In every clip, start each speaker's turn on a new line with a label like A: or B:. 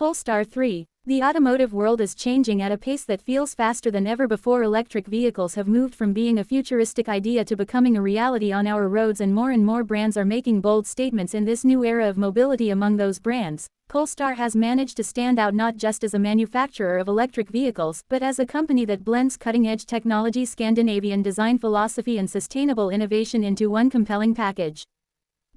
A: Polestar 3. The automotive world is changing at a pace that feels faster than ever before. Electric vehicles have moved from being a futuristic idea to becoming a reality on our roads, and more brands are making bold statements in this new era of mobility. Among those brands, Polestar has managed to stand out not just as a manufacturer of electric vehicles, but as a company that blends cutting-edge technology, Scandinavian design philosophy, and sustainable innovation into one compelling package.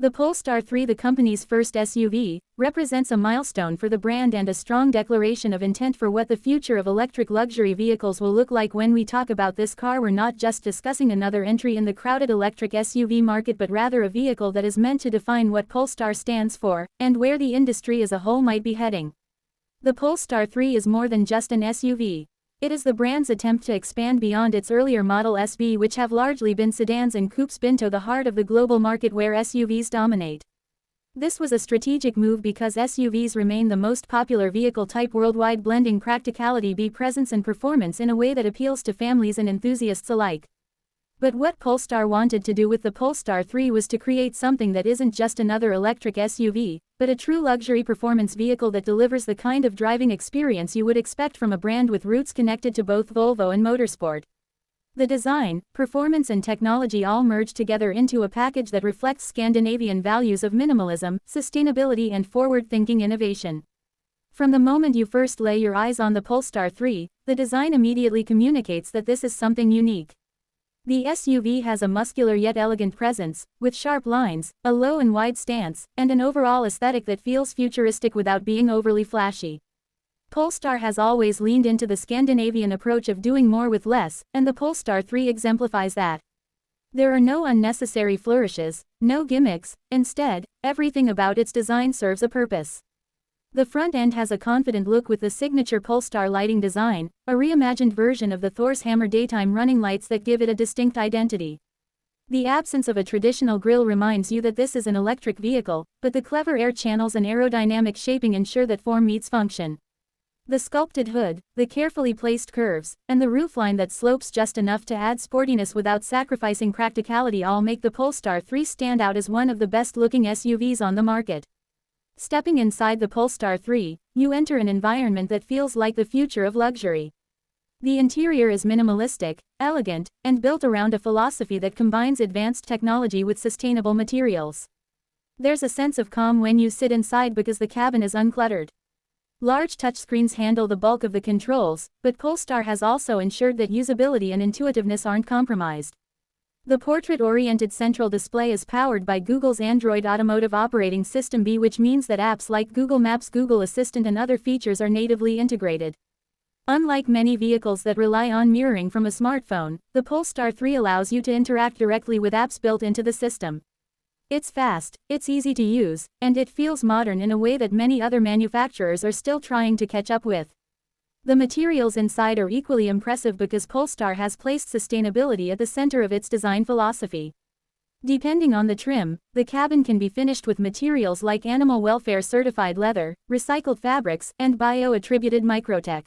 A: The Polestar 3, the company's first SUV, represents a milestone for the brand and a strong declaration of intent for what the future of electric luxury vehicles will look like. When we talk about this car, we're not just discussing another entry in the crowded electric SUV market, but rather a vehicle that is meant to define what Polestar stands for, and where the industry as a whole might be heading. The Polestar 3 is more than just an SUV. It is the brand's attempt to expand beyond its earlier Model S/V, which have largely been sedans and coupes, into the heart of the global market where SUVs dominate. This was a strategic move because SUVs remain the most popular vehicle type worldwide, blending practicality, presence, and performance in a way that appeals to families and enthusiasts alike. But what Polestar wanted to do with the Polestar 3 was to create something that isn't just another electric SUV, but a true luxury performance vehicle that delivers the kind of driving experience you would expect from a brand with roots connected to both Volvo and motorsport. The design, performance, and technology all merge together into a package that reflects Scandinavian values of minimalism, sustainability, and forward-thinking innovation. From the moment you first lay your eyes on the Polestar 3, the design immediately communicates that this is something unique. The SUV has a muscular yet elegant presence, with sharp lines, a low and wide stance, and an overall aesthetic that feels futuristic without being overly flashy. Polestar has always leaned into the Scandinavian approach of doing more with less, and the Polestar 3 exemplifies that. There are no unnecessary flourishes, no gimmicks. Instead, everything about its design serves a purpose. The front end has a confident look with the signature Polestar lighting design, a reimagined version of the Thor's Hammer daytime running lights that give it a distinct identity. The absence of a traditional grille reminds you that this is an electric vehicle, but the clever air channels and aerodynamic shaping ensure that form meets function. The sculpted hood, the carefully placed curves, and the roofline that slopes just enough to add sportiness without sacrificing practicality all make the Polestar 3 stand out as one of the best-looking SUVs on the market. Stepping inside the Polestar 3, you enter an environment that feels like the future of luxury. The interior is minimalistic, elegant, and built around a philosophy that combines advanced technology with sustainable materials. There's a sense of calm when you sit inside because the cabin is uncluttered. Large touchscreens handle the bulk of the controls, but Polestar has also ensured that usability and intuitiveness aren't compromised. The portrait-oriented central display is powered by Google's Android Automotive Operating System B, which means that apps like Google Maps, Google Assistant, and other features are natively integrated. Unlike many vehicles that rely on mirroring from a smartphone, the Polestar 3 allows you to interact directly with apps built into the system. It's fast, it's easy to use, and it feels modern in a way that many other manufacturers are still trying to catch up with. The materials inside are equally impressive because Polestar has placed sustainability at the center of its design philosophy. Depending on the trim, the cabin can be finished with materials like animal welfare certified leather, recycled fabrics, and bio-attributed microtech.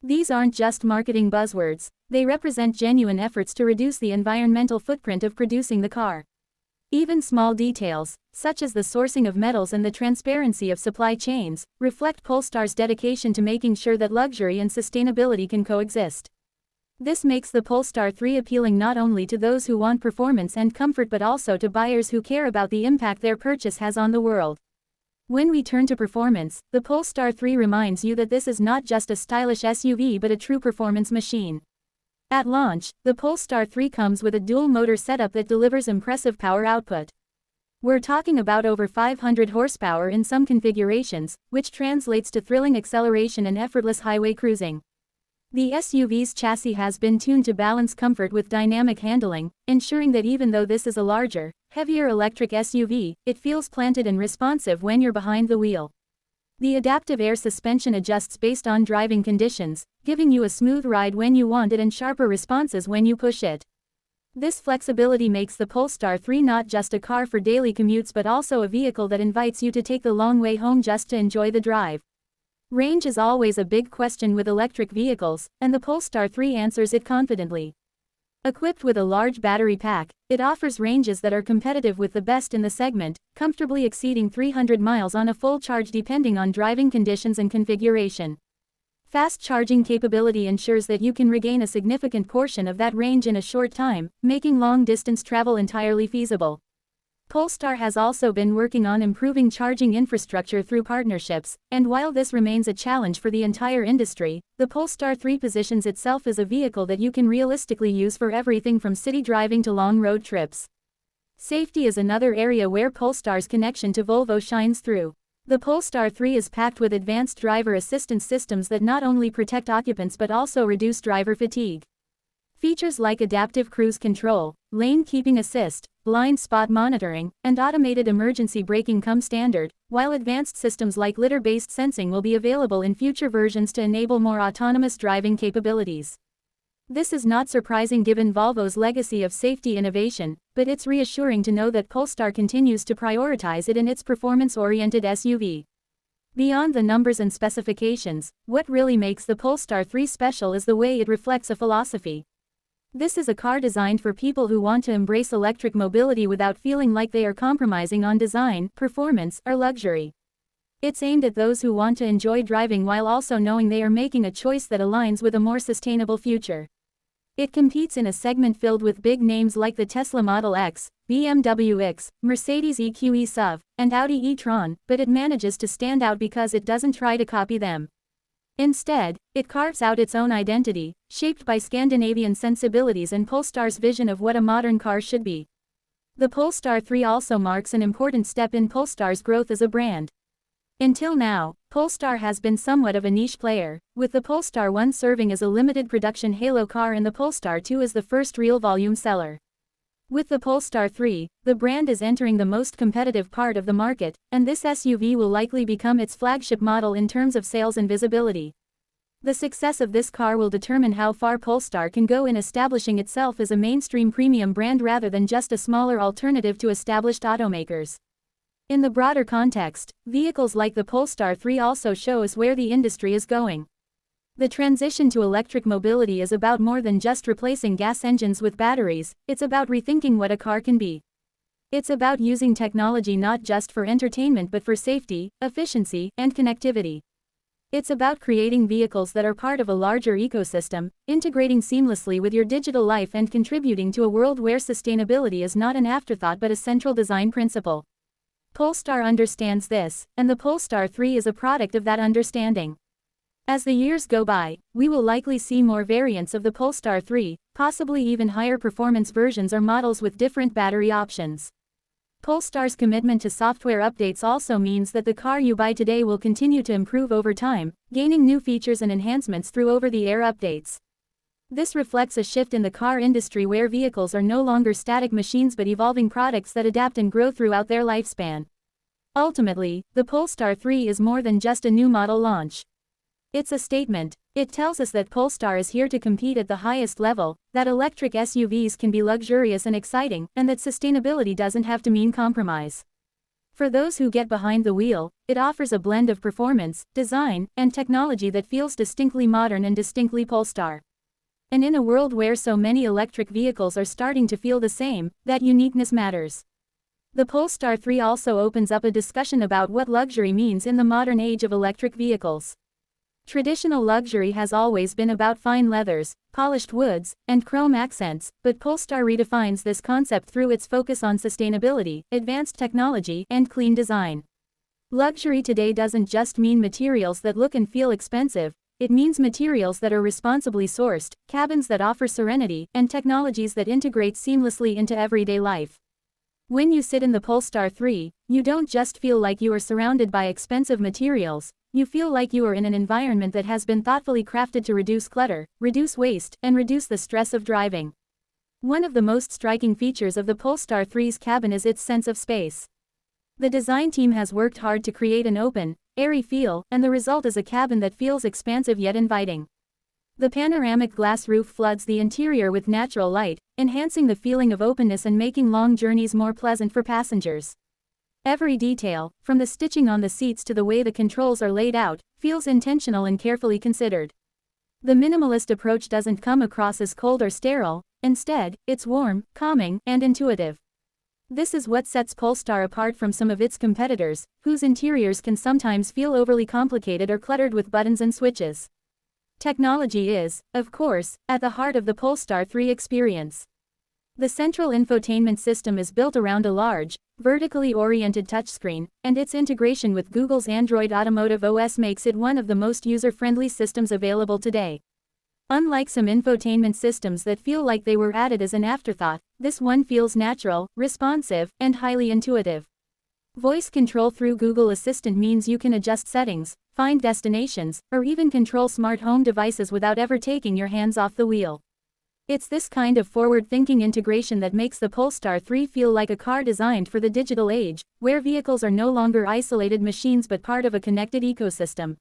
A: These aren't just marketing buzzwords, they represent genuine efforts to reduce the environmental footprint of producing the car. Even small details, such as the sourcing of metals and the transparency of supply chains, reflect Polestar's dedication to making sure that luxury and sustainability can coexist. This makes the Polestar 3 appealing not only to those who want performance and comfort but also to buyers who care about the impact their purchase has on the world. When we turn to performance, the Polestar 3 reminds you that this is not just a stylish SUV but a true performance machine. At launch, the Polestar 3 comes with a dual-motor setup that delivers impressive power output. We're talking about over 500 horsepower in some configurations, which translates to thrilling acceleration and effortless highway cruising. The SUV's chassis has been tuned to balance comfort with dynamic handling, ensuring that even though this is a larger, heavier electric SUV, it feels planted and responsive when you're behind the wheel. The adaptive air suspension adjusts based on driving conditions, giving you a smooth ride when you want it and sharper responses when you push it. This flexibility makes the Polestar 3 not just a car for daily commutes but also a vehicle that invites you to take the long way home just to enjoy the drive. Range is always a big question with electric vehicles, and the Polestar 3 answers it confidently. Equipped with a large battery pack, it offers ranges that are competitive with the best in the segment, comfortably exceeding 300 miles on a full charge depending on driving conditions and configuration. Fast charging capability ensures that you can regain a significant portion of that range in a short time, making long-distance travel entirely feasible. Polestar has also been working on improving charging infrastructure through partnerships, and while this remains a challenge for the entire industry, the Polestar 3 positions itself as a vehicle that you can realistically use for everything from city driving to long road trips. Safety is another area where Polestar's connection to Volvo shines through. The Polestar 3 is packed with advanced driver assistance systems that not only protect occupants but also reduce driver fatigue. Features like adaptive cruise control, lane keeping assist, blind spot monitoring, and automated emergency braking come standard, while advanced systems like lidar-based sensing will be available in future versions to enable more autonomous driving capabilities. This is not surprising given Volvo's legacy of safety innovation, but it's reassuring to know that Polestar continues to prioritize it in its performance-oriented SUV. Beyond the numbers and specifications, what really makes the Polestar 3 special is the way it reflects a philosophy. This is a car designed for people who want to embrace electric mobility without feeling like they are compromising on design, performance, or luxury. It's aimed at those who want to enjoy driving while also knowing they are making a choice that aligns with a more sustainable future. It competes in a segment filled with big names like the Tesla Model X, BMW X, Mercedes EQE SUV, and Audi e-tron, but it manages to stand out because it doesn't try to copy them. Instead, it carves out its own identity, shaped by Scandinavian sensibilities and Polestar's vision of what a modern car should be. The Polestar 3 also marks an important step in Polestar's growth as a brand. Until now, Polestar has been somewhat of a niche player, with the Polestar 1 serving as a limited production halo car and the Polestar 2 as the first real volume seller. With the Polestar 3, the brand is entering the most competitive part of the market, and this SUV will likely become its flagship model in terms of sales and visibility. The success of this car will determine how far Polestar can go in establishing itself as a mainstream premium brand rather than just a smaller alternative to established automakers. In the broader context, vehicles like the Polestar 3 also show us where the industry is going. The transition to electric mobility is about more than just replacing gas engines with batteries, it's about rethinking what a car can be. It's about using technology not just for entertainment but for safety, efficiency, and connectivity. It's about creating vehicles that are part of a larger ecosystem, integrating seamlessly with your digital life and contributing to a world where sustainability is not an afterthought but a central design principle. Polestar understands this, and the Polestar 3 is a product of that understanding. As the years go by, we will likely see more variants of the Polestar 3, possibly even higher performance versions or models with different battery options. Polestar's commitment to software updates also means that the car you buy today will continue to improve over time, gaining new features and enhancements through over-the-air updates. This reflects a shift in the car industry where vehicles are no longer static machines but evolving products that adapt and grow throughout their lifespan. Ultimately, the Polestar 3 is more than just a new model launch. It's a statement. It tells us that Polestar is here to compete at the highest level, that electric SUVs can be luxurious and exciting, and that sustainability doesn't have to mean compromise. For those who get behind the wheel, it offers a blend of performance, design, and technology that feels distinctly modern and distinctly Polestar. And in a world where so many electric vehicles are starting to feel the same, that uniqueness matters. The Polestar 3 also opens up a discussion about what luxury means in the modern age of electric vehicles. Traditional luxury has always been about fine leathers, polished woods, and chrome accents, but Polestar redefines this concept through its focus on sustainability, advanced technology, and clean design. Luxury today doesn't just mean materials that look and feel expensive, it means materials that are responsibly sourced, cabins that offer serenity, and technologies that integrate seamlessly into everyday life. When you sit in the Polestar 3, you don't just feel like you are surrounded by expensive materials, you feel like you are in an environment that has been thoughtfully crafted to reduce clutter, reduce waste, and reduce the stress of driving. One of the most striking features of the Polestar 3's cabin is its sense of space. The design team has worked hard to create an open, airy feel, and the result is a cabin that feels expansive yet inviting. The panoramic glass roof floods the interior with natural light, enhancing the feeling of openness and making long journeys more pleasant for passengers. Every detail, from the stitching on the seats to the way the controls are laid out, feels intentional and carefully considered. The minimalist approach doesn't come across as cold or sterile, Instead, it's warm, calming, and intuitive. This is what sets Polestar apart from some of its competitors, whose interiors can sometimes feel overly complicated or cluttered with buttons and switches. Technology is, of course, at the heart of the Polestar 3 experience. The central infotainment system is built around a large, vertically oriented touchscreen, and its integration with Google's Android Automotive OS makes it one of the most user-friendly systems available today. Unlike some infotainment systems that feel like they were added as an afterthought, this one feels natural, responsive, and highly intuitive. Voice control through Google Assistant means you can adjust settings, find destinations, or even control smart home devices without ever taking your hands off the wheel. It's this kind of forward-thinking integration that makes the Polestar 3 feel like a car designed for the digital age, where vehicles are no longer isolated machines but part of a connected ecosystem.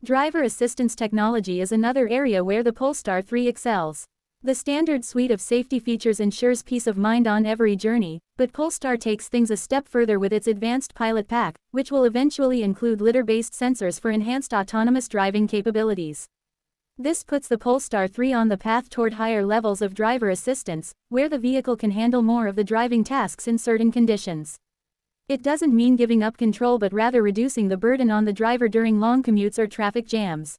A: Driver assistance technology is another area where the Polestar 3 excels. The standard suite of safety features ensures peace of mind on every journey, but Polestar takes things a step further with its advanced pilot pack, which will eventually include lidar-based sensors for enhanced autonomous driving capabilities. This puts the Polestar 3 on the path toward higher levels of driver assistance, where the vehicle can handle more of the driving tasks in certain conditions. It doesn't mean giving up control but rather reducing the burden on the driver during long commutes or traffic jams.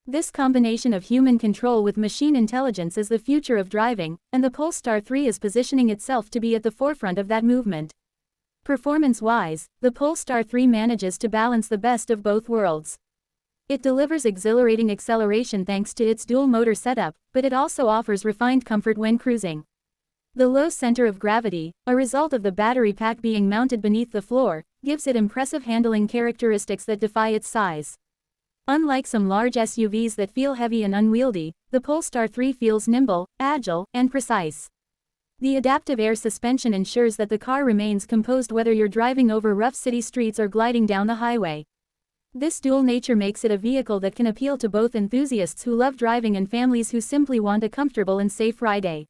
A: This combination of human control with machine intelligence is the future of driving, and the Polestar 3 is positioning itself to be at the forefront of that movement. Performance-wise, the Polestar 3 manages to balance the best of both worlds. It delivers exhilarating acceleration thanks to its dual-motor setup, but it also offers refined comfort when cruising. The low center of gravity, a result of the battery pack being mounted beneath the floor, gives it impressive handling characteristics that defy its size. Unlike some large SUVs that feel heavy and unwieldy, the Polestar 3 feels nimble, agile, and precise. The adaptive air suspension ensures that the car remains composed whether you're driving over rough city streets or gliding down the highway. This dual nature makes it a vehicle that can appeal to both enthusiasts who love driving and families who simply want a comfortable and safe ride.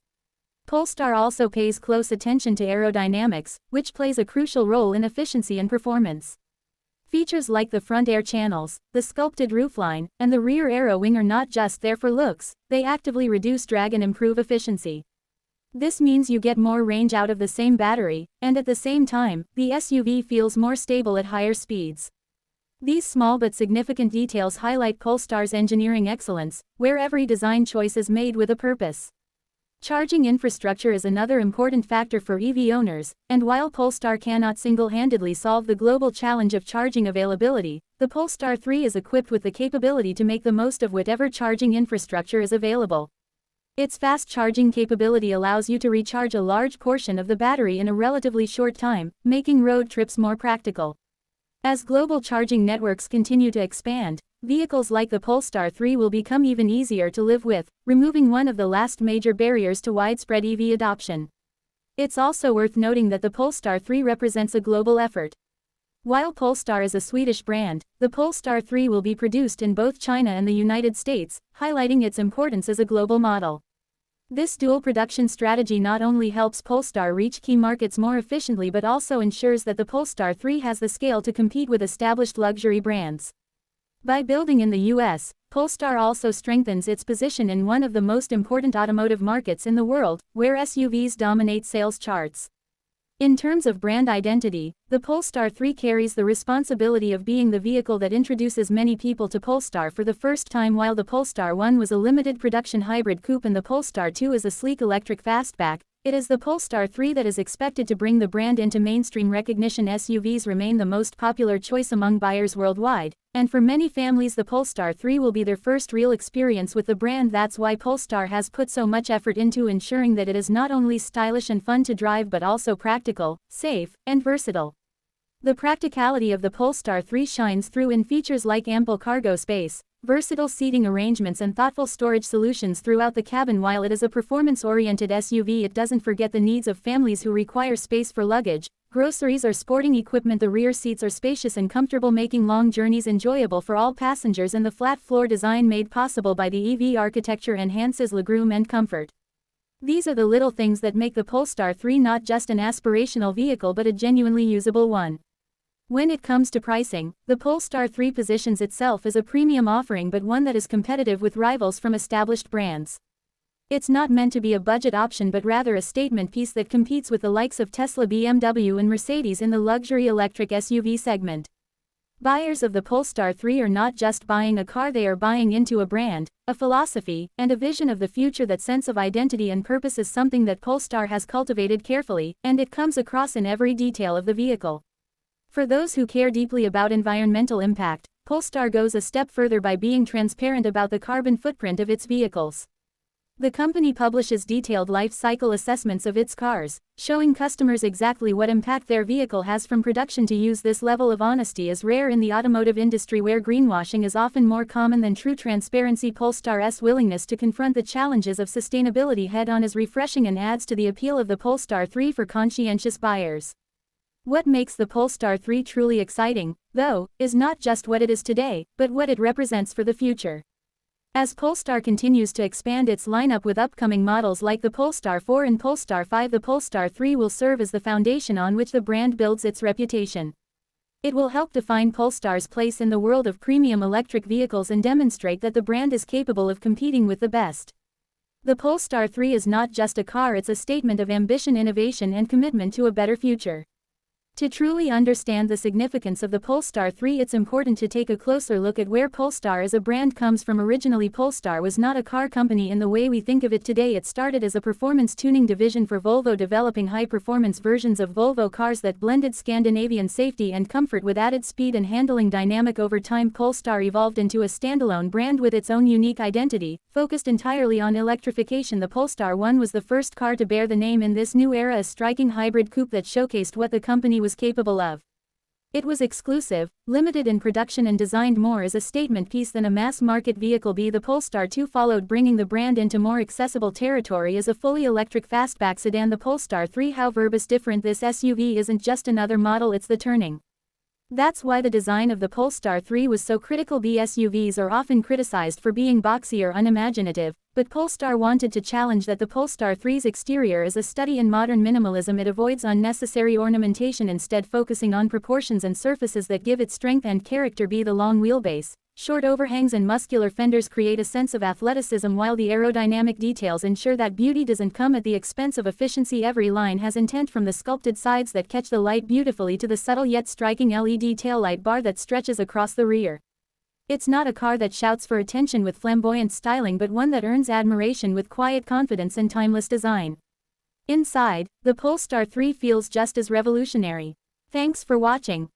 A: Polestar also pays close attention to aerodynamics, which plays a crucial role in efficiency and performance. Features like the front air channels, the sculpted roofline, and the rear aero wing are not just there for looks, they actively reduce drag and improve efficiency. This means you get more range out of the same battery, and at the same time, the SUV feels more stable at higher speeds. These small but significant details highlight Polestar's engineering excellence, where every design choice is made with a purpose. Charging infrastructure is another important factor for EV owners, and while Polestar cannot single-handedly solve the global challenge of charging availability, the Polestar 3 is equipped with the capability to make the most of whatever charging infrastructure is available. Its fast charging capability allows you to recharge a large portion of the battery in a relatively short time, making road trips more practical. As global charging networks continue to expand, vehicles like the Polestar 3 will become even easier to live with, removing one of the last major barriers to widespread EV adoption. It's also worth noting that the Polestar 3 represents a global effort. While Polestar is a Swedish brand, the Polestar 3 will be produced in both China and the United States, highlighting its importance as a global model. This dual production strategy not only helps Polestar reach key markets more efficiently but also ensures that the Polestar 3 has the scale to compete with established luxury brands. By building in the US, Polestar also strengthens its position in one of the most important automotive markets in the world, where SUVs dominate sales charts. In terms of brand identity, the Polestar 3 carries the responsibility of being the vehicle that introduces many people to Polestar for the first time. While the Polestar 1 was a limited production hybrid coupe and the Polestar 2 is a sleek electric fastback, it is the Polestar 3 that is expected to bring the brand into mainstream recognition. SUVs remain the most popular choice among buyers worldwide, and for many families the Polestar 3 will be their first real experience with the brand. That's why Polestar has put so much effort into ensuring that it is not only stylish and fun to drive but also practical, safe, and versatile. The practicality of the Polestar 3 shines through in features like ample cargo space, versatile seating arrangements and thoughtful storage solutions throughout the cabin. While it is a performance-oriented SUV, it doesn't forget the needs of families who require space for luggage, groceries or sporting equipment. The rear seats are spacious and comfortable, making long journeys enjoyable for all passengers, and the flat floor design made possible by the EV architecture enhances legroom and comfort. These are the little things that make the Polestar 3 not just an aspirational vehicle but a genuinely usable one. When it comes to pricing, the Polestar 3 positions itself as a premium offering but one that is competitive with rivals from established brands. It's not meant to be a budget option but rather a statement piece that competes with the likes of Tesla, BMW and Mercedes in the luxury electric SUV segment. Buyers of the Polestar 3 are not just buying a car, they are buying into a brand, a philosophy, and a vision of the future. That sense of identity and purpose is something that Polestar has cultivated carefully, and it comes across in every detail of the vehicle. For those who care deeply about environmental impact, Polestar goes a step further by being transparent about the carbon footprint of its vehicles. The company publishes detailed life cycle assessments of its cars, showing customers exactly what impact their vehicle has from production to use. This level of honesty is rare in the automotive industry, where greenwashing is often more common than true transparency. Polestar's willingness to confront the challenges of sustainability head-on is refreshing and adds to the appeal of the Polestar 3 for conscientious buyers. What makes the Polestar 3 truly exciting, though, is not just what it is today, but what it represents for the future. As Polestar continues to expand its lineup with upcoming models like the Polestar 4 and Polestar 5, the Polestar 3 will serve as the foundation on which the brand builds its reputation. It will help define Polestar's place in the world of premium electric vehicles and demonstrate that the brand is capable of competing with the best. The Polestar 3 is not just a car, it's a statement of ambition, innovation, and commitment to a better future. To truly understand the significance of the Polestar 3, it's important to take a closer look at where Polestar as a brand comes from. Originally, Polestar was not a car company in the way we think of it today. It started as a performance tuning division for Volvo, developing high-performance versions of Volvo cars that blended Scandinavian safety and comfort with added speed and handling dynamic. Over time, Polestar evolved into a standalone brand with its own unique identity, focused entirely on electrification. The Polestar 1 was the first car to bear the name in this new era, a striking hybrid coupe that showcased what the company was capable of. It was exclusive, limited in production, and designed more as a statement piece than a mass-market vehicle. The Polestar 2 followed, bringing the brand into more accessible territory as a fully electric fastback sedan. The Polestar 3, however, is different. This SUV isn't just another model, it's the turning. That's why the design of the Polestar 3 was so critical. The SUVs are often criticized for being boxy or unimaginative, but Polestar wanted to challenge that. The Polestar 3's exterior is a study in modern minimalism. It avoids unnecessary ornamentation, instead focusing on proportions and surfaces that give it strength and character. The long wheelbase, short overhangs and muscular fenders create a sense of athleticism, while the aerodynamic details ensure that beauty doesn't come at the expense of efficiency. Every line has intent, from the sculpted sides that catch the light beautifully to the subtle yet striking LED taillight bar that stretches across the rear. It's not a car that shouts for attention with flamboyant styling, but one that earns admiration with quiet confidence and timeless design. Inside, the Polestar 3 feels just as revolutionary. Thanks for watching.